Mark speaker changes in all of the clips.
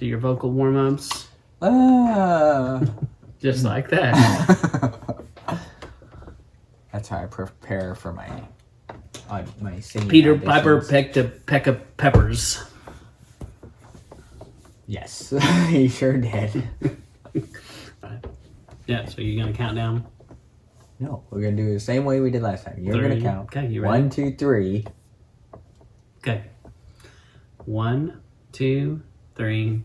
Speaker 1: Do your vocal warm-ups. Just like that.
Speaker 2: That's how I prepare for my singing.
Speaker 1: Peter
Speaker 2: auditions.
Speaker 1: Piper pecked a peck of peppers.
Speaker 2: Yes, he sure did.
Speaker 1: Right. Yeah, so you're going to count down?
Speaker 2: No, we're going to do it the same way we did last time. You're going to count.
Speaker 1: Okay, you ready?
Speaker 2: 1, 2, 3.
Speaker 1: Okay. 1, 2, 3.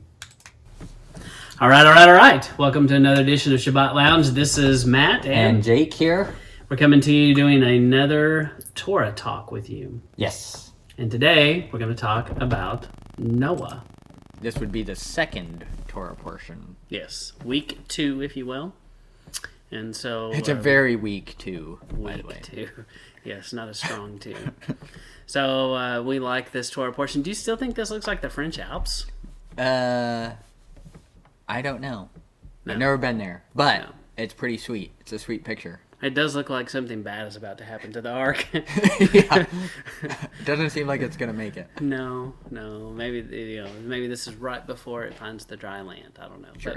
Speaker 1: All right. Welcome to another edition of Shabbat Lounge. This is Matt
Speaker 2: And Jake here.
Speaker 1: We're coming to you doing another Torah talk with you.
Speaker 2: Yes.
Speaker 1: And today we're going to talk about Noah.
Speaker 3: This would be the second Torah portion.
Speaker 1: Yes, week 2, if you will. And so
Speaker 3: It's a very weak 2, by the way.
Speaker 1: week 2. Yes, not a strong 2. So we like this Torah portion. Do you still think this looks like the French Alps?
Speaker 3: I don't know.
Speaker 1: No.
Speaker 3: I've never been there, but
Speaker 1: No.
Speaker 3: it's pretty sweet. It's a sweet picture.
Speaker 1: It does look like something bad is about to happen to the ark.
Speaker 3: Yeah. Doesn't seem like it's gonna make it.
Speaker 1: No. Maybe maybe this is right before it finds the dry land. I don't know.
Speaker 3: Sure.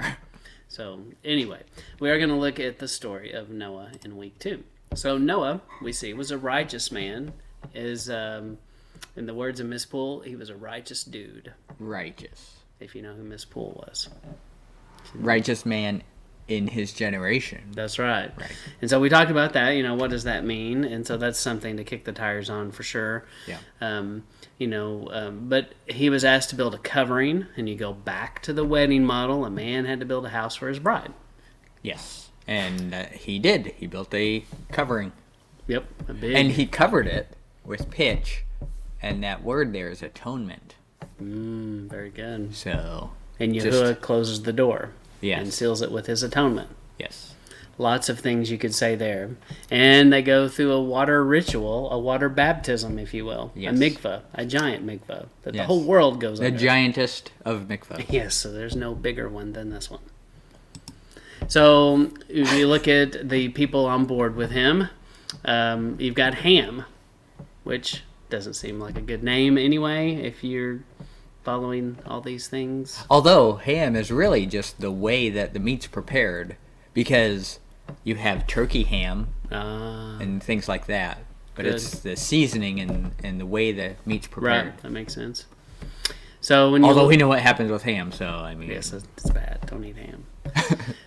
Speaker 1: So anyway, we are going to look at the story of Noah in week 2. So Noah, we see, was a righteous man. In the words of Miss Poole, he was a righteous dude.
Speaker 3: Righteous.
Speaker 1: If you know who Miss Poole was.
Speaker 3: Righteous man in his generation.
Speaker 1: That's right.
Speaker 3: Right.
Speaker 1: And so we talked about that, what does that mean? And so that's something to kick the tires on for sure.
Speaker 3: Yeah.
Speaker 1: But he was asked to build a covering, and you go back to the wedding model, a man had to build a house for his bride.
Speaker 3: Yes. And he did. He built a covering.
Speaker 1: Yep.
Speaker 3: And he covered it with pitch, and that word there is atonement.
Speaker 1: Very good.
Speaker 3: So.
Speaker 1: And Yahuwah closes the door.
Speaker 3: Yes.
Speaker 1: And seals it with his atonement.
Speaker 3: Yes.
Speaker 1: Lots of things you could say there. And they go through a water ritual, a water baptism, if you will.
Speaker 3: Yes.
Speaker 1: A mikveh, a giant mikveh, that the
Speaker 3: Yes.
Speaker 1: whole world goes
Speaker 3: The
Speaker 1: under.
Speaker 3: giantest of mikvah.
Speaker 1: Yes, so there's no bigger one than this one. So if you look at the people on board with him, you've got Ham, which doesn't seem like a good name anyway, if you're following all these things.
Speaker 3: Although ham is really just the way that the meat's prepared, because you have turkey ham and things like that. But
Speaker 1: Good.
Speaker 3: it's the seasoning and the way the meat's prepared.
Speaker 1: Right, that makes sense. So when you
Speaker 3: Although we know what happens with ham, so I mean.
Speaker 1: Yes, it's bad. Don't eat ham.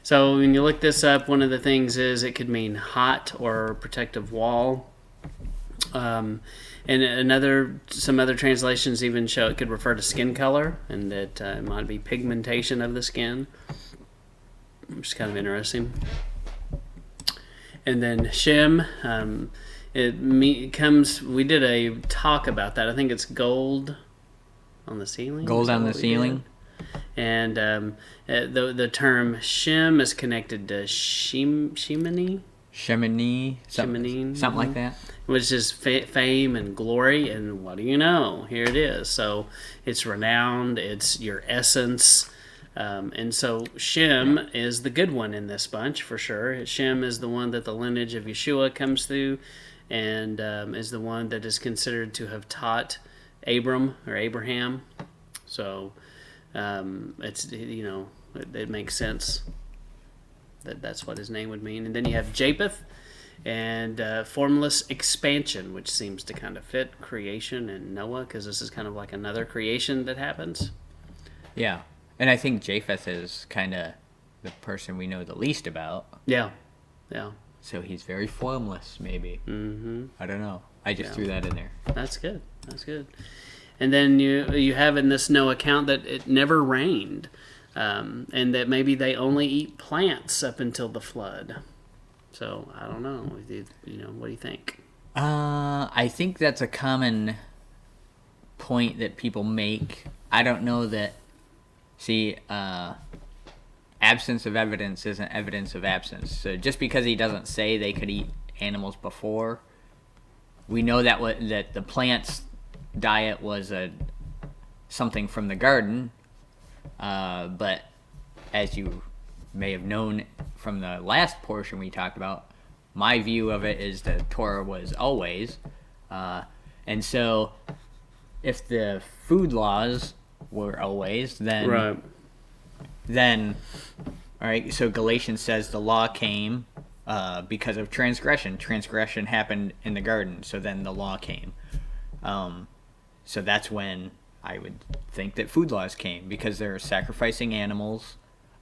Speaker 1: So when you look this up, one of the things is it could mean hot or protective wall. And some other translations even show it could refer to skin color, and that it might be pigmentation of the skin, which is kind of interesting. And then Shem, we did a talk about that. I think it's gold on the ceiling.
Speaker 3: Gold on the ceiling.
Speaker 1: And the term Shem is connected to Shemini.
Speaker 3: Shemini, something like that.
Speaker 1: Which is fame and glory, and what do you know? Here it is. So it's renowned, it's your essence. And so Shem is the good one in this bunch, for sure. Shem is the one that the lineage of Yeshua comes through, and is the one that is considered to have taught Abram or Abraham. So it makes sense that's what his name would mean. And then you have Japheth and formless expansion, which seems to kind of fit creation and Noah, because this is kind of like another creation that happens.
Speaker 3: Yeah. And I think Japheth is kind of the person we know the least about.
Speaker 1: Yeah.
Speaker 3: So he's very formless, maybe. Mm-hmm. I don't know. I just threw that in there.
Speaker 1: That's good. And then you have in this Noah account that it never rained, and that maybe they only eat plants up until the flood. So I don't know. What do you think?
Speaker 3: I think that's a common point that people make. I don't know that. See, absence of evidence isn't evidence of absence. So just because he doesn't say they could eat animals before, we know that the plants' diet was something from the garden. But as you may have known from the last portion we talked about, my view of it is that Torah was always. And so if the food laws were always, then
Speaker 1: Right.
Speaker 3: then, all right, so Galatians says the law came because of transgression. Transgression happened in the garden, so then the law came. So that's when I would think that food laws came, because they're sacrificing animals.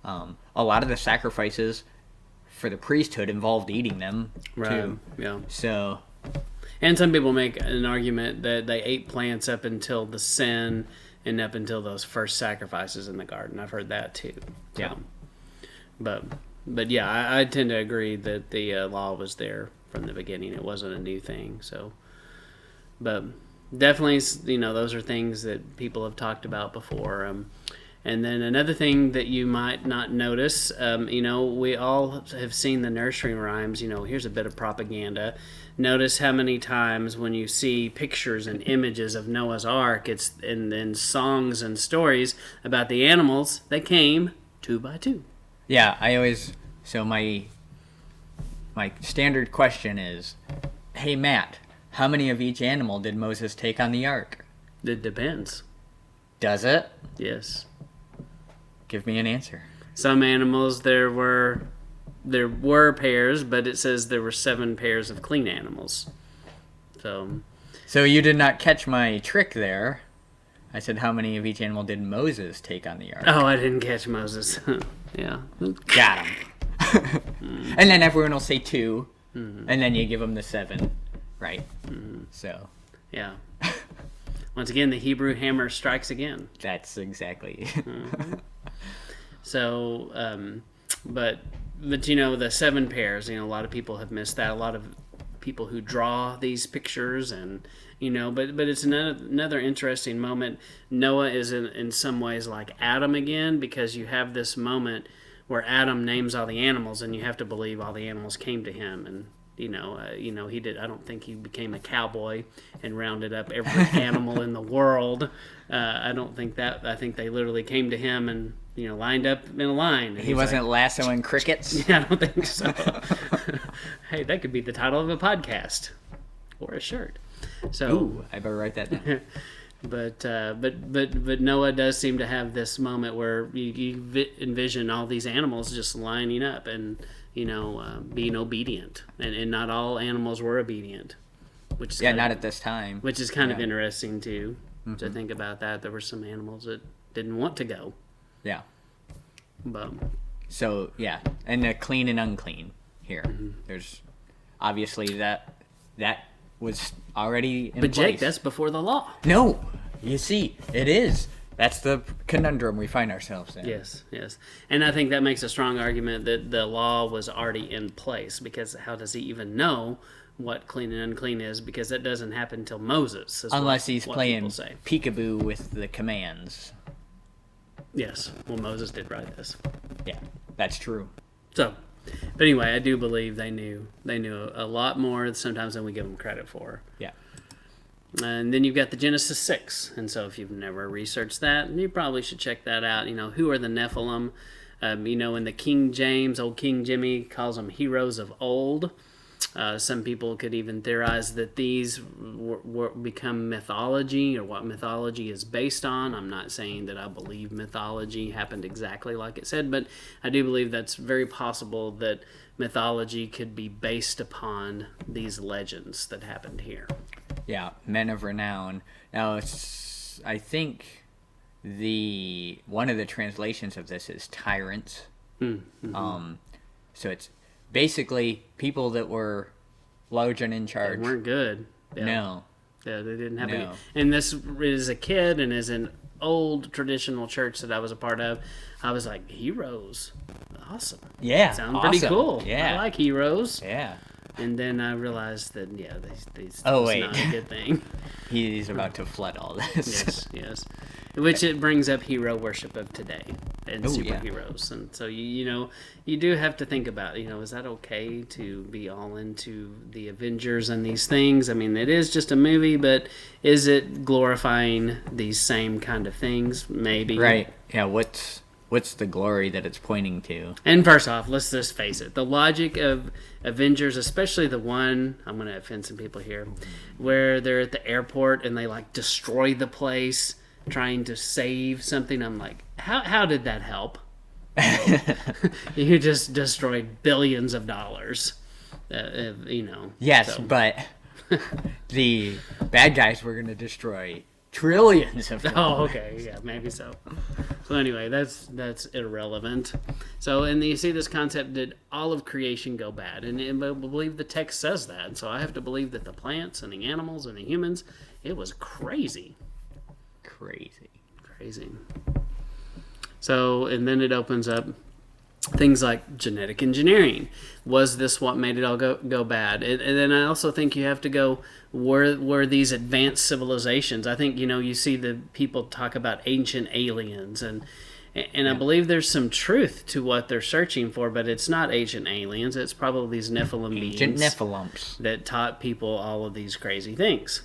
Speaker 3: A lot of the sacrifices for the priesthood involved eating them, too.
Speaker 1: Yeah.
Speaker 3: So,
Speaker 1: And some people make an argument that they ate plants up until the sin and up until those first sacrifices in the garden. I've heard that too.
Speaker 3: Yeah.
Speaker 1: But yeah, I tend to agree that the law was there from the beginning. It wasn't a new thing. So, but definitely, those are things that people have talked about before. And then another thing that you might not notice, we all have seen the nursery rhymes. Here's a bit of propaganda. Notice how many times when you see pictures and images of Noah's Ark, it's in songs and stories about the animals that came 2 by 2.
Speaker 3: yeah, so my standard question is, hey, Matt, how many of each animal did Moses take on the ark?
Speaker 1: It depends.
Speaker 3: Does it?
Speaker 1: Yes.
Speaker 3: Give me an answer.
Speaker 1: Some animals there were pairs, but it says there were 7 pairs of clean animals.
Speaker 3: So you did not catch my trick there. I said, how many of each animal did Moses take on the ark?
Speaker 1: Oh, I didn't catch Moses. Yeah.
Speaker 3: Got him. And then everyone will say 2, and then you give them the 7, right? So
Speaker 1: Yeah. Once again, the Hebrew hammer strikes again.
Speaker 3: that's exactly.
Speaker 1: So, but the 7 pairs, a lot of people have missed that. A lot of people who draw these pictures and, but it's another interesting moment. Noah is in some ways like Adam again, because you have this moment where Adam names all the animals, and you have to believe all the animals came to him. And, he did. I don't think he became a cowboy and rounded up every animal in the world. I don't think that. I think they literally came to him and, lined up in a line. And
Speaker 3: He wasn't lassoing crickets?
Speaker 1: Yeah, I don't think so. Hey, that could be the title of a podcast or a shirt. So,
Speaker 3: Ooh, I better write that down.
Speaker 1: but Noah does seem to have this moment where you envision all these animals just lining up and being obedient, and not all animals were obedient, which is
Speaker 3: not at this time.
Speaker 1: which is kind of interesting too, to think about that. There were some animals that didn't want to go.
Speaker 3: Yeah.
Speaker 1: But
Speaker 3: So yeah, and the clean and unclean here. There's obviously that was already in
Speaker 1: but
Speaker 3: place.
Speaker 1: Jake, that's before the law.
Speaker 3: No, you see, it is. That's the conundrum we find ourselves in.
Speaker 1: Yes. And I think that makes a strong argument that the law was already in place, because how does he even know what clean and unclean is? Because that doesn't happen until Moses.
Speaker 3: Unless he's
Speaker 1: what
Speaker 3: playing
Speaker 1: people say.
Speaker 3: peekaboo with the commands.
Speaker 1: Yes. Well, Moses did write this.
Speaker 3: Yeah, that's true.
Speaker 1: So, but anyway, I do believe they knew a lot more sometimes than we give them credit for.
Speaker 3: Yeah.
Speaker 1: And then you've got the Genesis 6. And so if you've never researched that, you probably should check that out. Who are the Nephilim? In the King James, old King Jimmy calls them heroes of old. Some people could even theorize that these become mythology, or what mythology is based on. I'm not saying that I believe mythology happened exactly like it said, but I do believe that's very possible that mythology could be based upon these legends that happened here.
Speaker 3: Yeah, men of renown. Now, I think one of the translations of this is tyrants.
Speaker 1: Mm-hmm.
Speaker 3: So it's basically people that were large and in charge.
Speaker 1: They weren't good. Yeah.
Speaker 3: No.
Speaker 1: Yeah, they didn't have
Speaker 3: No.
Speaker 1: any. And this is a kid, and is an old traditional church that I was a part of. I was like, heroes. Awesome.
Speaker 3: Yeah.
Speaker 1: Sound pretty cool.
Speaker 3: Yeah.
Speaker 1: I like heroes.
Speaker 3: Yeah.
Speaker 1: And then I realized that, these
Speaker 3: Oh,
Speaker 1: was
Speaker 3: wait.
Speaker 1: not a good thing.
Speaker 3: He's about to flood all this.
Speaker 1: Yes. Which it brings up hero worship of today and
Speaker 3: Oh, yeah.
Speaker 1: superheroes. And so, you do have to think about, is that okay to be all into the Avengers and these things? I mean, it is just a movie, but is it glorifying these same kind of things? Maybe.
Speaker 3: Right. Yeah, what's the glory that it's pointing to?
Speaker 1: And first off, let's just face it. The logic of Avengers, especially the one, I'm going to offend some people here, where they're at the airport and they destroy the place trying to save something. I'm like, how did that help? You just destroyed billions of dollars.
Speaker 3: Yes,
Speaker 1: so.
Speaker 3: but the bad guys were going to destroy trillions of dollars.
Speaker 1: Oh, okay, yeah, maybe so. So anyway, that's irrelevant. So, and you see this concept: did all of creation go bad? And I believe the text says that. So I have to believe that the plants and the animals and the humans, it was crazy. So, and then it opens up things like genetic engineering. Was this what made it all go bad? And then I also think you have to go, were these advanced civilizations? I think, you see the people talk about ancient aliens, and I believe there's some truth to what they're searching for, but it's not ancient aliens. It's probably these Nephilim
Speaker 3: Ancient
Speaker 1: beings
Speaker 3: Nephilims
Speaker 1: that taught people all of these crazy things.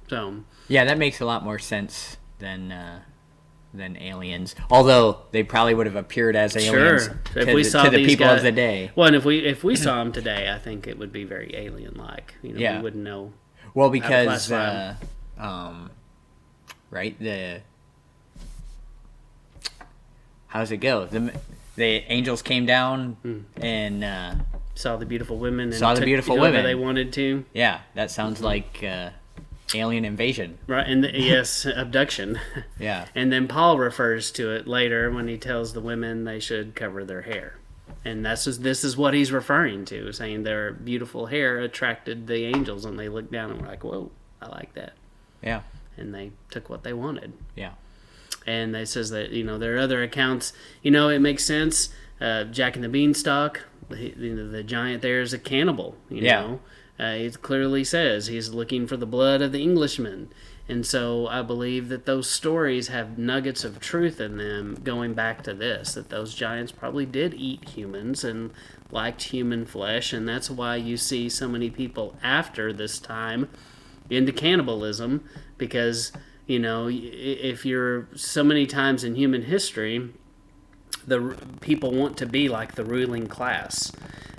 Speaker 1: So
Speaker 3: yeah, that makes a lot more sense than aliens. Although they probably would have appeared as aliens
Speaker 1: if we saw
Speaker 3: to the
Speaker 1: these
Speaker 3: people
Speaker 1: guys,
Speaker 3: of the day.
Speaker 1: Well, and if we saw them today, I think it would be very alien-like. We wouldn't know.
Speaker 3: Well, because
Speaker 1: right,
Speaker 3: how's it go? The angels came down and
Speaker 1: saw the beautiful women and
Speaker 3: saw the
Speaker 1: took
Speaker 3: beautiful
Speaker 1: whoever
Speaker 3: women
Speaker 1: they wanted to.
Speaker 3: Yeah, that sounds like alien invasion.
Speaker 1: Right, and yes, abduction.
Speaker 3: Yeah.
Speaker 1: And then Paul refers to it later when he tells the women they should cover their hair. And this is what he's referring to, saying their beautiful hair attracted the angels, and they looked down and were like, whoa, I like that.
Speaker 3: Yeah.
Speaker 1: And they took what they wanted.
Speaker 3: Yeah.
Speaker 1: And they says that, there are other accounts, it makes sense. Jack and the Beanstalk, the giant there is a cannibal, you know. It clearly says he's looking for the blood of the Englishman. And so I believe that those stories have nuggets of truth in them going back to this, that those giants probably did eat humans and liked human flesh. And that's why you see so many people after this time into cannibalism, because, if you're so many times in human history, the people want to be like the ruling class.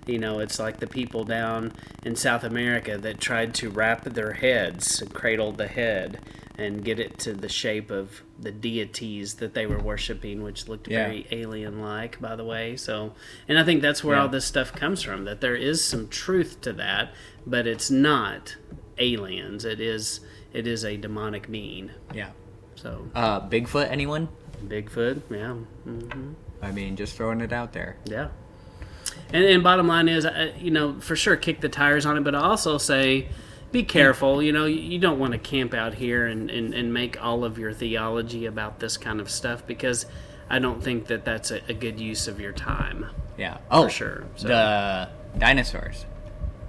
Speaker 1: It's like the people down in South America that tried to wrap their heads, cradle the head, and get it to the shape of the deities that they were worshiping, which looked very alien-like, by the way. So, and I think that's where all this stuff comes from, that there is some truth to that, but it's not aliens. It is a demonic being.
Speaker 3: Yeah.
Speaker 1: So.
Speaker 3: Bigfoot, anyone?
Speaker 1: Bigfoot, yeah. Mm-hmm.
Speaker 3: I mean, just throwing it out there.
Speaker 1: Yeah. And bottom line is, for sure kick the tires on it, but I also say be careful. You don't want to camp out here and make all of your theology about this kind of stuff, because I don't think that that's a good use of your time.
Speaker 3: Yeah.
Speaker 1: For sure. So.
Speaker 3: The dinosaurs.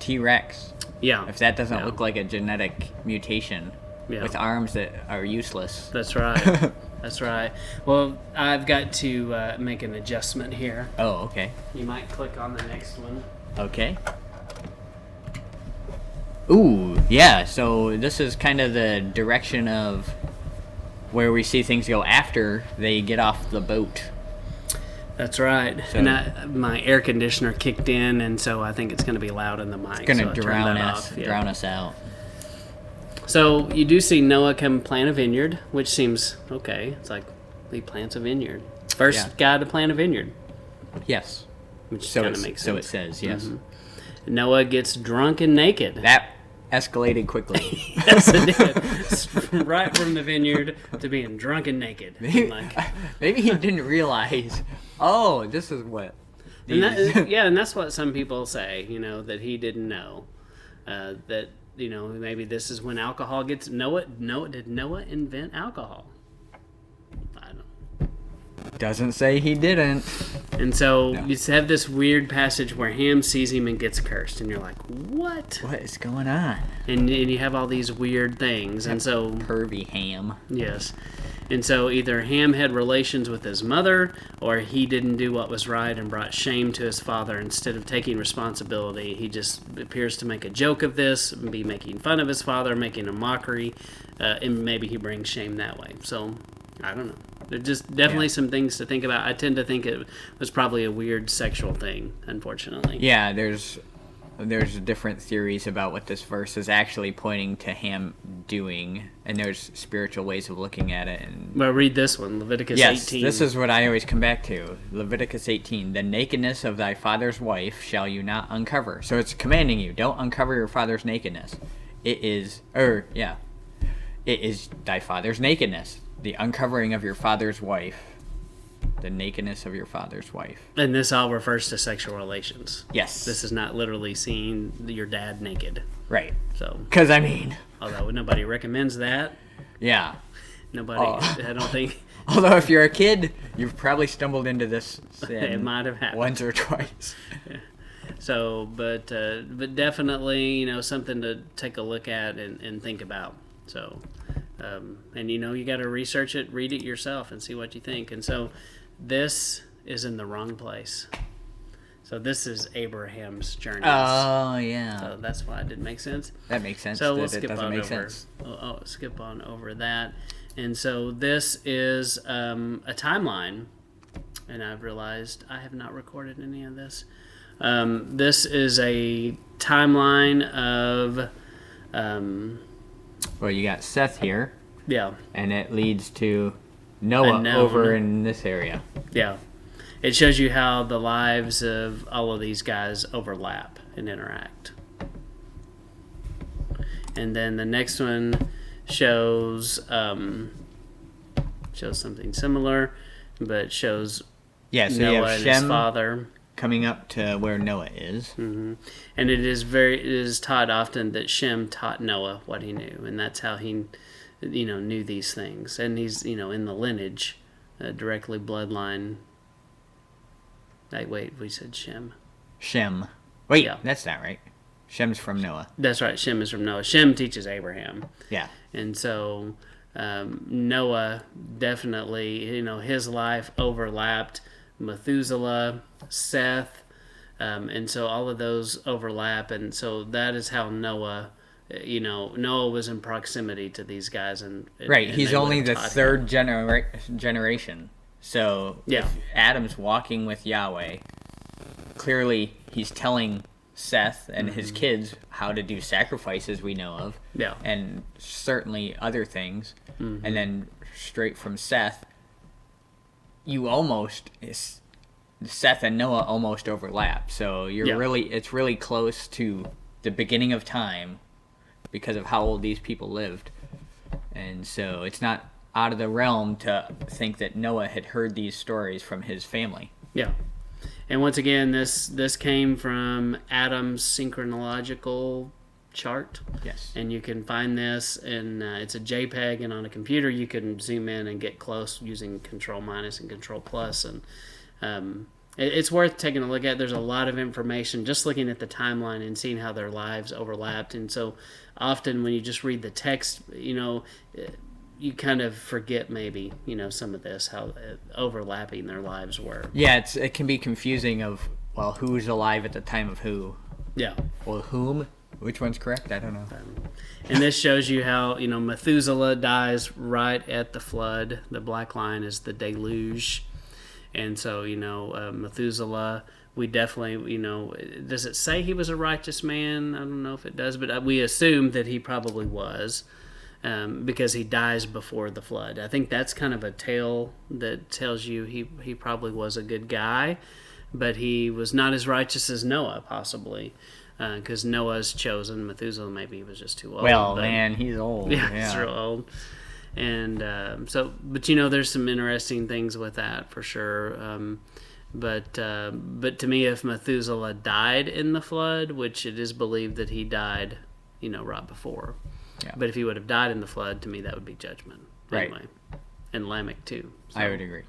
Speaker 3: T-Rex.
Speaker 1: Yeah.
Speaker 3: If that doesn't look like a genetic mutation with arms that are useless.
Speaker 1: That's right. That's right. Well, I've got to make an adjustment here.
Speaker 3: Oh, okay.
Speaker 1: You might click on the next one.
Speaker 3: Okay. Ooh, yeah. So this is kind of the direction of where we see things go after they get off the boat.
Speaker 1: That's right. So, and my air conditioner kicked in, and so I think it's going to be loud in the mic.
Speaker 3: It's going to drown us out.
Speaker 1: So you do see Noah come plant a vineyard, which seems okay. It's like he plants a vineyard. First guy to plant a vineyard.
Speaker 3: Yes.
Speaker 1: Which kind of makes sense.
Speaker 3: So it says, yes.
Speaker 1: Mm-hmm. Noah gets drunk and naked.
Speaker 3: That escalated quickly.
Speaker 1: Yes, it did. Right from the vineyard to being drunk and naked.
Speaker 3: Maybe he didn't realize, this is what...
Speaker 1: And that's what some people say, that he didn't know. That... maybe this is when alcohol gets... Did Noah invent alcohol? I don't know.
Speaker 3: Doesn't say he didn't.
Speaker 1: And so you have this weird passage where Ham sees him and gets cursed, and you're like, what?
Speaker 3: What is going on?
Speaker 1: And you have all these weird things, and so...
Speaker 3: Pervy Ham.
Speaker 1: Yes. And so either Ham had relations with his mother, or he didn't do what was right and brought shame to his father. Instead of taking responsibility, he just appears to make a joke of this, and be making fun of his father, making a mockery, and maybe he brings shame that way. So, I don't know. There's just definitely some things to think about. I tend to think it was probably a weird sexual thing, unfortunately.
Speaker 3: Yeah, there's there's different theories about what this verse is actually pointing to Ham doing, and there's spiritual ways of looking at it. And
Speaker 1: Well, read this one, Leviticus
Speaker 3: yes,
Speaker 1: 18.
Speaker 3: this is what I always come back to. Leviticus 18, the nakedness of thy father's wife shall you not uncover. So it's commanding you, don't uncover your father's nakedness. It is thy father's nakedness, the uncovering of your father's wife, the nakedness of your father's wife.
Speaker 1: And this all refers to sexual relations.
Speaker 3: Yes.
Speaker 1: This is not literally seeing your dad naked.
Speaker 3: Right.
Speaker 1: So,
Speaker 3: Because, I mean...
Speaker 1: although nobody recommends that.
Speaker 3: Yeah.
Speaker 1: Nobody, I don't think...
Speaker 3: Although if you're a kid, you've probably stumbled into this sin
Speaker 1: It might have happened.
Speaker 3: once or twice.
Speaker 1: So, but definitely, something to take a look at and think about. So, and you got to research it, read it yourself, and see what you think. And so, this is in the wrong place. So this is Abraham's journey.
Speaker 3: Oh, yeah.
Speaker 1: So that's why it didn't make sense.
Speaker 3: That makes sense.
Speaker 1: So we'll
Speaker 3: It
Speaker 1: skip
Speaker 3: doesn't
Speaker 1: on
Speaker 3: make
Speaker 1: over.
Speaker 3: sense.
Speaker 1: Skip on over that. And so this is a timeline, and I've realized I have not recorded any of this. This is a timeline of,
Speaker 3: Well, you got Seth here,
Speaker 1: yeah,
Speaker 3: and it leads to Noah
Speaker 1: Unknown.
Speaker 3: over in this area.
Speaker 1: yeah. It shows you how the lives of all of these guys overlap and interact. And then the next one shows something similar, but shows
Speaker 3: Yeah, so you
Speaker 1: Noah
Speaker 3: have
Speaker 1: and his
Speaker 3: Shem
Speaker 1: father.
Speaker 3: coming up to where Noah is.
Speaker 1: And it is taught often that Shem taught Noah what he knew, and that's how he, knew these things. And he's, in the lineage, directly bloodline. Wait, we said Shem.
Speaker 3: Shem. Wait,
Speaker 1: Yeah.
Speaker 3: that's not right. Shem's from Noah.
Speaker 1: That's right. Shem is from Noah. Shem teaches Abraham,
Speaker 3: Yeah.
Speaker 1: and so Noah definitely, his life overlapped Methuselah, Seth, and so all of those overlap, and so that is how Noah. Noah was in proximity to these guys, and
Speaker 3: Right,
Speaker 1: and
Speaker 3: he's
Speaker 1: they
Speaker 3: only
Speaker 1: would
Speaker 3: the
Speaker 1: have taught
Speaker 3: third
Speaker 1: him.
Speaker 3: generation. So
Speaker 1: Yeah.
Speaker 3: if Adam's walking with Yahweh, clearly he's telling Seth and his kids how to do sacrifices we know of.
Speaker 1: Yeah.
Speaker 3: And certainly other things. And then straight from Seth, Seth and Noah almost overlap. So it's really close to the beginning of time because of how old these people lived. And so it's not out of the realm to think that Noah had heard these stories from his family.
Speaker 1: Yeah. And once again, this came from Adam's synchronological chart.
Speaker 3: Yes.
Speaker 1: And you can find this, and it's a JPEG, and on a computer you can zoom in and get close using Control minus and Control plus, and it's worth taking a look at. There's a lot of information just looking at the timeline and seeing how their lives overlapped. And so often when you just read the text, you kind of forget maybe, some of this, how overlapping their lives were.
Speaker 3: Yeah, it can be confusing of, well, who's alive at the time of who?
Speaker 1: Yeah.
Speaker 3: Well, whom? Which one's correct? I don't know.
Speaker 1: And this shows you how, Methuselah dies right at the flood. The black line is the deluge. And so, Methuselah, we definitely, does it say he was a righteous man? I don't know if it does, but we assume that he probably was. Because he dies before the flood. I think that's kind of a tale that tells you he probably was a good guy, but he was not as righteous as Noah, possibly, because Noah's chosen. Methuselah, maybe he was just too old.
Speaker 3: Well, man, he's old.
Speaker 1: Yeah, he's real old. And but there's some interesting things with that for sure. But to me, if Methuselah died in the flood, which it is believed that he died, right before.
Speaker 3: Yeah.
Speaker 1: But if he would have died in the flood, to me that would be judgment.
Speaker 3: Right.
Speaker 1: Anyway. And Lamech too. So,
Speaker 3: I would agree.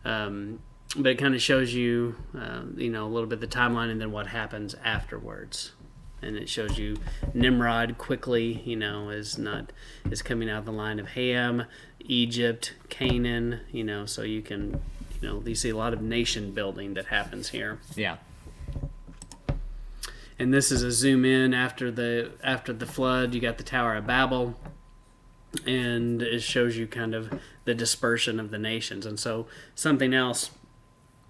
Speaker 1: but it kind of shows you, a little bit the timeline and then what happens afterwards. And it shows you Nimrod quickly, is coming out of the line of Ham, Egypt, Canaan, so you can, you see a lot of nation building that happens here.
Speaker 3: Yeah.
Speaker 1: And this is a zoom in after the flood. You got the Tower of Babel, and it shows you kind of the dispersion of the nations. And so something else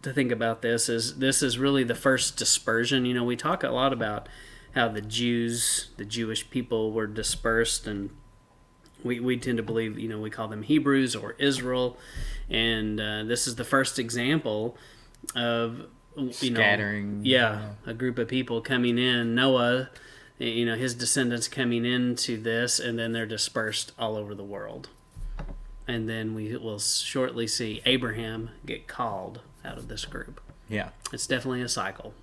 Speaker 1: to think about this is really the first dispersion. We talk a lot about how the Jewish people were dispersed, and we tend to believe, we call them Hebrews or Israel, and this is the first example of
Speaker 3: scattering.
Speaker 1: A group of people coming in. Noah, his descendants coming into this, and then they're dispersed all over the world. And then we will shortly see Abraham get called out of this group.
Speaker 3: Yeah.
Speaker 1: It's definitely a cycle.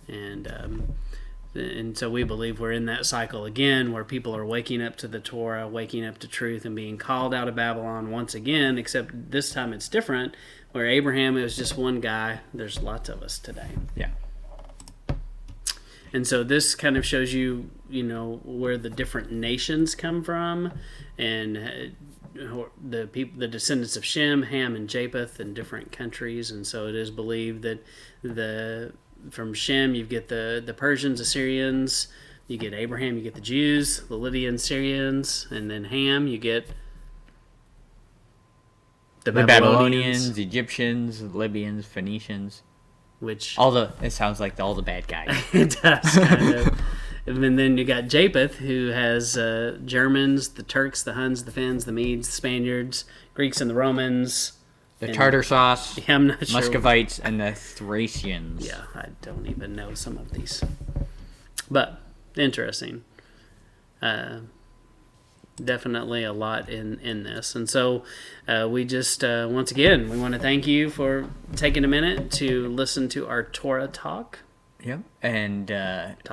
Speaker 1: And so we believe we're in that cycle again, where people are waking up to the Torah, waking up to truth, and being called out of Babylon once again, except this time it's different, where Abraham, it was just one guy. There's lots of us today.
Speaker 3: Yeah.
Speaker 1: And so this kind of shows you, where the different nations come from, and the descendants of Shem, Ham, and Japheth in different countries. And so it is believed that from Shem you get the Persians, Assyrians, you get Abraham, you get the Jews, the Lydians, Syrians, and then Ham you get the
Speaker 3: Babylonians, Egyptians, Libyans, Phoenicians,
Speaker 1: which
Speaker 3: it sounds like all the bad guys.
Speaker 1: It does kind of. And then you got Japheth, who has Germans, the Turks, the Huns, the Finns, the Medes, the Spaniards, Greeks, and the Romans.
Speaker 3: The Tartar sauce,
Speaker 1: I'm not sure.
Speaker 3: Muscovites, and the Thracians.
Speaker 1: Yeah, I don't even know some of these. But, interesting. Definitely a lot in this. And so we just, once again, we want to thank you for taking a minute to listen to our Torah talk.
Speaker 3: Yep. And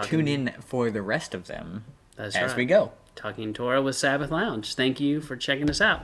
Speaker 3: tune in for the rest of them
Speaker 1: That's
Speaker 3: as
Speaker 1: right.
Speaker 3: we go.
Speaker 1: Talking Torah with Sabbath Lounge. Thank you for checking us out.